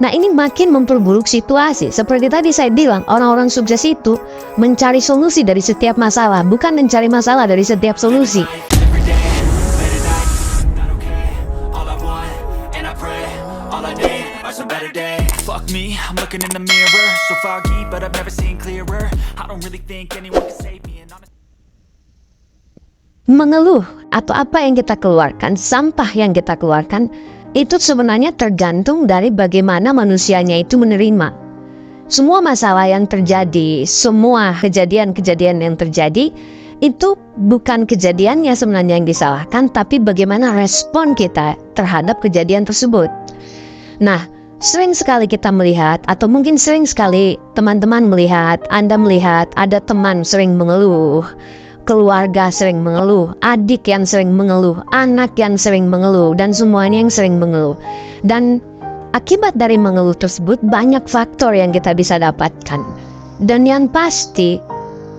Nah, ini makin memperburuk situasi. Seperti tadi saya bilang, orang-orang sukses itu mencari solusi dari setiap masalah, bukan mencari masalah dari setiap solusi. Fuck me, I'm looking in the mirror, so foggy, but I've never seen clearer. I don't really think anyone can save me, and I'm Mengeluh atau apa yang kita keluarkan, sampah yang kita keluarkan, itu sebenarnya tergantung dari bagaimana manusianya itu menerima. Semua masalah yang terjadi, semua kejadian-kejadian yang terjadi, itu bukan kejadiannya sebenarnya yang disalahkan, tapi bagaimana respon kita terhadap kejadian tersebut. Nah, sering sekali kita melihat, atau mungkin sering sekali teman-teman melihat, Anda melihat ada teman sering mengeluh, keluarga sering mengeluh, adik yang sering mengeluh, anak yang sering mengeluh, dan semuanya yang sering mengeluh. Dan akibat dari mengeluh tersebut banyak faktor yang kita bisa dapatkan. Dan yang pasti,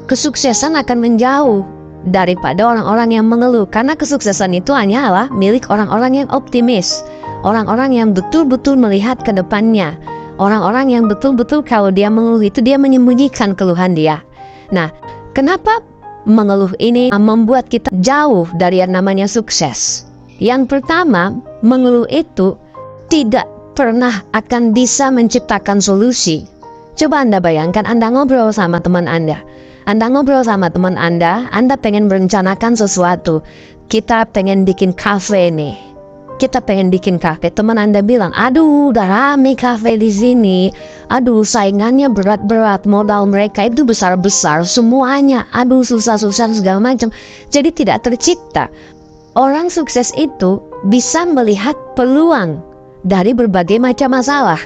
kesuksesan akan menjauh daripada orang-orang yang mengeluh, karena kesuksesan itu hanyalah milik orang-orang yang optimis, orang-orang yang betul-betul melihat ke depannya, orang-orang yang betul-betul kalau dia mengeluh itu dia menyembunyikan keluhan dia. Nah, kenapa mengeluh ini membuat kita jauh dari yang namanya sukses? Yang pertama, mengeluh itu tidak pernah akan bisa menciptakan solusi. Coba Anda bayangkan, Anda ngobrol sama teman Anda. Anda ngobrol sama teman Anda pengen merencanakan sesuatu. Kita pengen bikin kafe nih. Kita pengen bikin kafe. Teman Anda bilang, aduh udah rame kafe di sini. Aduh saingannya berat-berat. Modal mereka itu besar-besar. Semuanya. Aduh susah-susah segala macam. Jadi tidak tercipta. Orang sukses itu bisa melihat peluang dari berbagai macam masalah.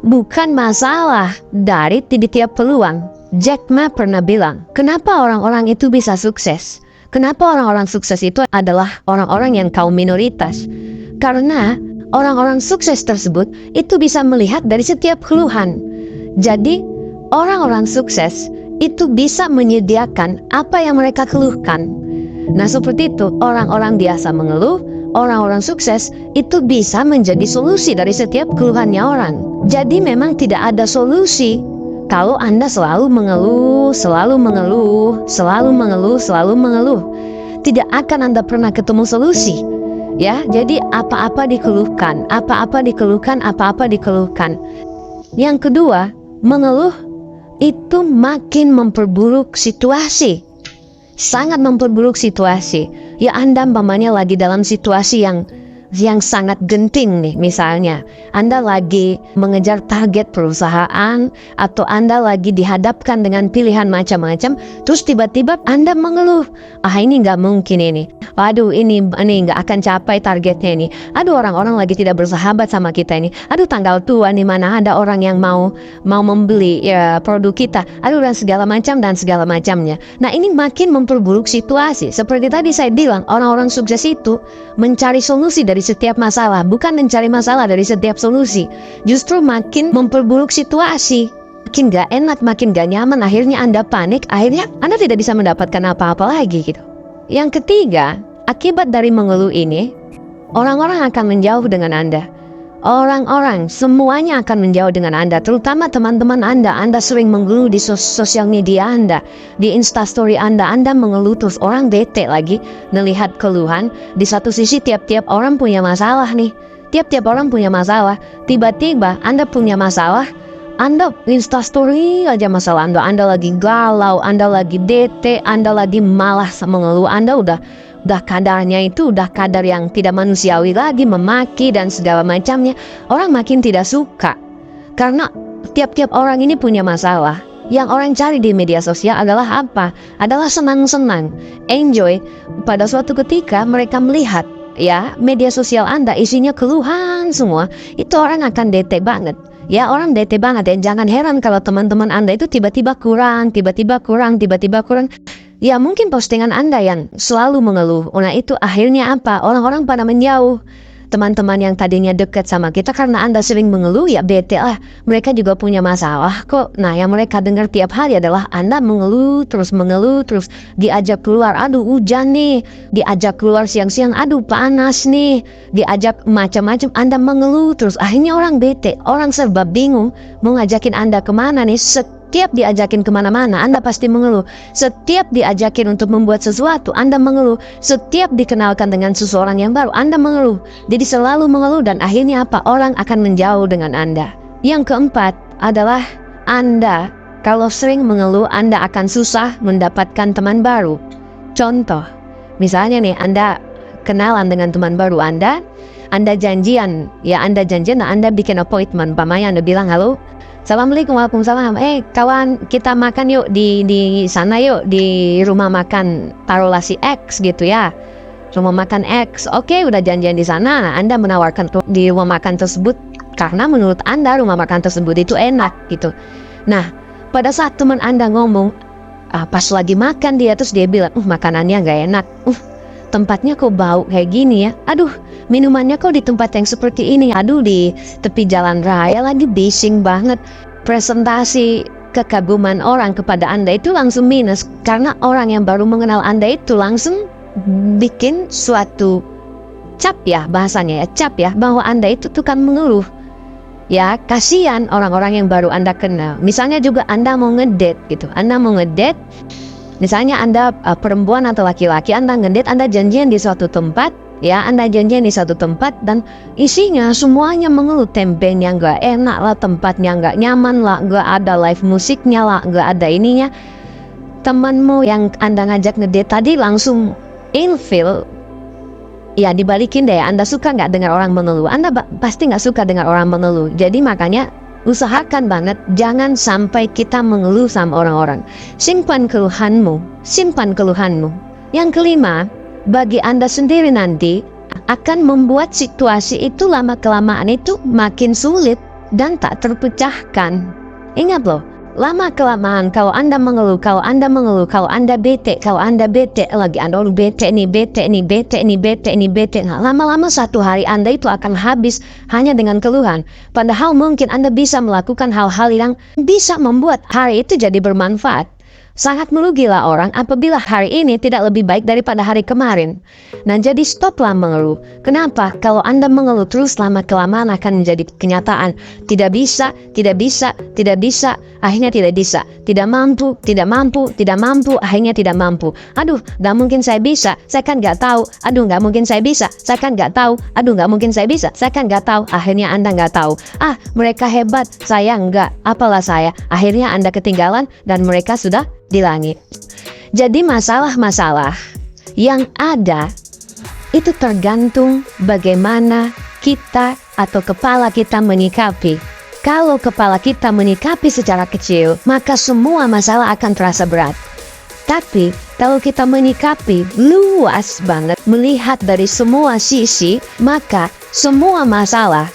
Bukan masalah dari tiap peluang. Jack Ma pernah bilang, kenapa orang-orang itu bisa sukses? Kenapa orang-orang sukses itu adalah orang-orang yang kaum minoritas? Karena orang-orang sukses tersebut itu bisa melihat dari setiap keluhan. Jadi orang-orang sukses itu bisa menyediakan apa yang mereka keluhkan. Nah seperti itu, orang-orang biasa mengeluh, orang-orang sukses itu bisa menjadi solusi dari setiap keluhannya orang. Jadi memang tidak ada solusi kalau Anda selalu mengeluh, selalu mengeluh, selalu mengeluh, selalu mengeluh. Tidak akan Anda pernah ketemu solusi. Ya, jadi apa-apa dikeluhkan, apa-apa dikeluhkan, apa-apa dikeluhkan. Yang kedua, mengeluh itu makin memperburuk situasi. Sangat memperburuk situasi. Ya Anda umpamanya lagi dalam situasi yang sangat genting nih, misalnya Anda lagi mengejar target perusahaan atau Anda lagi dihadapkan dengan pilihan macam-macam, terus tiba-tiba Anda mengeluh, ini nggak mungkin ini, waduh ini nggak akan capai targetnya ini, aduh orang-orang lagi tidak bersahabat sama kita ini, aduh tanggal tua nih mana ada orang yang mau membeli ya, produk kita, aduh dan segala macamnya. Nah ini makin memperburuk situasi. Seperti tadi saya bilang, orang-orang sukses itu mencari solusi dari setiap masalah, bukan mencari masalah dari setiap solusi. Justru makin memperburuk situasi, makin gak enak, makin gak nyaman. Akhirnya Anda panik, akhirnya Anda tidak bisa mendapatkan apa-apa lagi gitu. Yang ketiga, akibat dari mengeluh ini, orang-orang akan menjauh dengan Anda. Orang-orang semuanya akan menjauh dengan Anda, terutama teman-teman Anda. Anda sering mengeluh di sosial media Anda, di instastory Anda mengeluh, terus orang bete lagi melihat keluhan. Di satu sisi tiap-tiap orang punya masalah nih, tiap-tiap orang punya masalah. Tiba-tiba Anda punya masalah, Anda instastory aja masalah Anda lagi galau, Anda lagi bete, Anda lagi malas mengeluh, Anda udah kadarnya itu udah kadar yang tidak manusiawi lagi, memaki dan segala macamnya. Orang makin tidak suka karena tiap-tiap orang ini punya masalah. Yang orang cari di media sosial adalah apa? Adalah senang-senang, enjoy. Pada suatu ketika mereka melihat ya media sosial Anda isinya keluhan semua, itu orang akan bete banget. Ya orang bete banget, dan jangan heran kalau teman-teman Anda itu tiba-tiba kurang. Ya mungkin postingan Anda yang selalu mengeluh. Nah itu akhirnya apa? Orang-orang pada menjauh. teman-teman yang tadinya dekat sama kita karena Anda sering mengeluh, ya bete lah. Mereka juga punya masalah kok. Nah, yang mereka dengar tiap hari adalah Anda mengeluh, terus diajak keluar, aduh hujan nih, diajak keluar siang-siang, aduh panas nih, diajak macam-macam, Anda mengeluh terus. Akhirnya orang bete, orang serba bingung mau ngajakin Anda kemana nih. Setiap diajakin kemana-mana, Anda pasti mengeluh. Setiap diajakin untuk membuat sesuatu, Anda mengeluh. Setiap dikenalkan dengan seseorang yang baru, Anda mengeluh. Jadi selalu mengeluh dan akhirnya apa? Orang akan menjauh dengan Anda. Yang keempat adalah Anda kalau sering mengeluh, Anda akan susah mendapatkan teman baru. Contoh, misalnya nih, Anda kenalan dengan teman baru Anda janjian, nah Anda bikin appointment, pamannya Anda bilang, halo, Assalamualaikum, waalaikumsalam. Kawan, kita makan yuk di sana yuk, di rumah makan taruhlah si X gitu ya. Rumah makan X. Oke, udah janjian di sana. Nah, Anda menawarkan di rumah makan tersebut karena menurut Anda rumah makan tersebut itu enak gitu. Nah, pada saat teman Anda ngomong, pas lagi makan terus dia bilang, makanannya gak enak. Tempatnya kok bau kayak gini ya. Aduh, minumannya kok di tempat yang seperti ini. Aduh, di tepi jalan raya lagi, bising banget. Presentasi kekaguman orang kepada Anda itu langsung minus. Karena orang yang baru mengenal Anda itu langsung bikin suatu cap ya, bahasanya ya, cap ya, bahwa Anda itu tukang mengeluh. Ya, kasihan orang-orang yang baru Anda kenal. Misalnya juga Anda mau ngedate gitu. Anda mau ngedate, misalnya Anda perempuan atau laki-laki, Anda ngedate, Anda janjian di suatu tempat, ya, Anda janjian di suatu tempat dan isinya semuanya mengeluh. Tempenya nggak enak lah, tempatnya nggak nyaman lah, nggak ada live musiknya lah, nggak ada ininya. Temanmu yang Anda ngajak ngedate tadi langsung ilfil. Ya, dibalikin deh, Anda suka nggak dengar orang mengeluh? Anda pasti nggak suka dengar orang mengeluh. Jadi makanya usahakan banget jangan sampai kita mengeluh sama orang-orang. Simpan keluhanmu, simpan keluhanmu. Yang kelima, bagi Anda sendiri nanti akan membuat situasi itu lama-kelamaan itu makin sulit dan tak terpecahkan. Ingat loh, lama-kelamaan kalau Anda mengeluh, kalau Anda bete, lagi Anda bete. Nah, lama-lama satu hari Anda itu akan habis hanya dengan keluhan. Padahal mungkin Anda bisa melakukan hal-hal yang bisa membuat hari itu jadi bermanfaat. Sangat merugilah orang apabila hari ini tidak lebih baik daripada hari kemarin. Nah, jadi stoplah mengeluh. Kenapa? Kalau Anda mengeluh terus lama-kelamaan akan menjadi kenyataan. Tidak bisa, akhirnya tidak bisa. Tidak mampu, akhirnya tidak mampu. Aduh, gak mungkin saya bisa, saya kan gak tahu. Aduh, gak mungkin saya bisa, saya kan gak tahu. Aduh, gak mungkin saya bisa, saya kan gak tahu. Akhirnya Anda gak tahu. Mereka hebat, saya enggak. Apalah saya. Akhirnya Anda ketinggalan dan mereka sudah di langit. Jadi masalah-masalah yang ada itu tergantung bagaimana kita atau kepala kita menyikapi. Kalau kepala kita menyikapi secara kecil, maka semua masalah akan terasa berat. Tapi kalau kita menyikapi luas banget, melihat dari semua sisi, maka semua masalah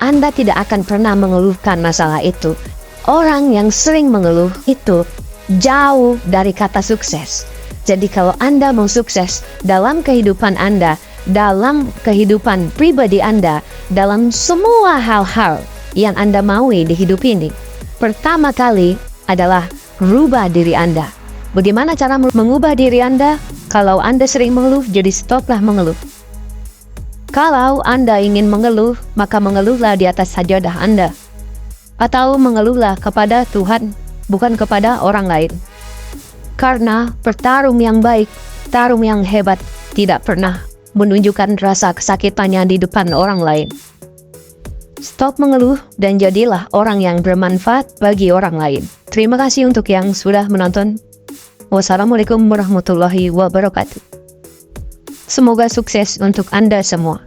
Anda tidak akan pernah mengeluhkan masalah itu. Orang yang sering mengeluh itu jauh dari kata sukses. Jadi kalau Anda mau sukses dalam kehidupan Anda, dalam kehidupan pribadi Anda, dalam semua hal-hal yang Anda maui di hidup ini, pertama kali adalah rubah diri Anda. Bagaimana cara mengubah diri Anda? Kalau Anda sering mengeluh, jadi stoplah mengeluh. Kalau Anda ingin mengeluh, maka mengeluhlah di atas sajadah Anda. Atau mengeluhlah kepada Tuhan, bukan kepada orang lain. Karena petarung yang baik, tarung yang hebat, tidak pernah menunjukkan rasa kesakitannya di depan orang lain. Stop mengeluh dan jadilah orang yang bermanfaat bagi orang lain. Terima kasih untuk yang sudah menonton. Wassalamualaikum warahmatullahi wabarakatuh. Semoga sukses untuk Anda semua.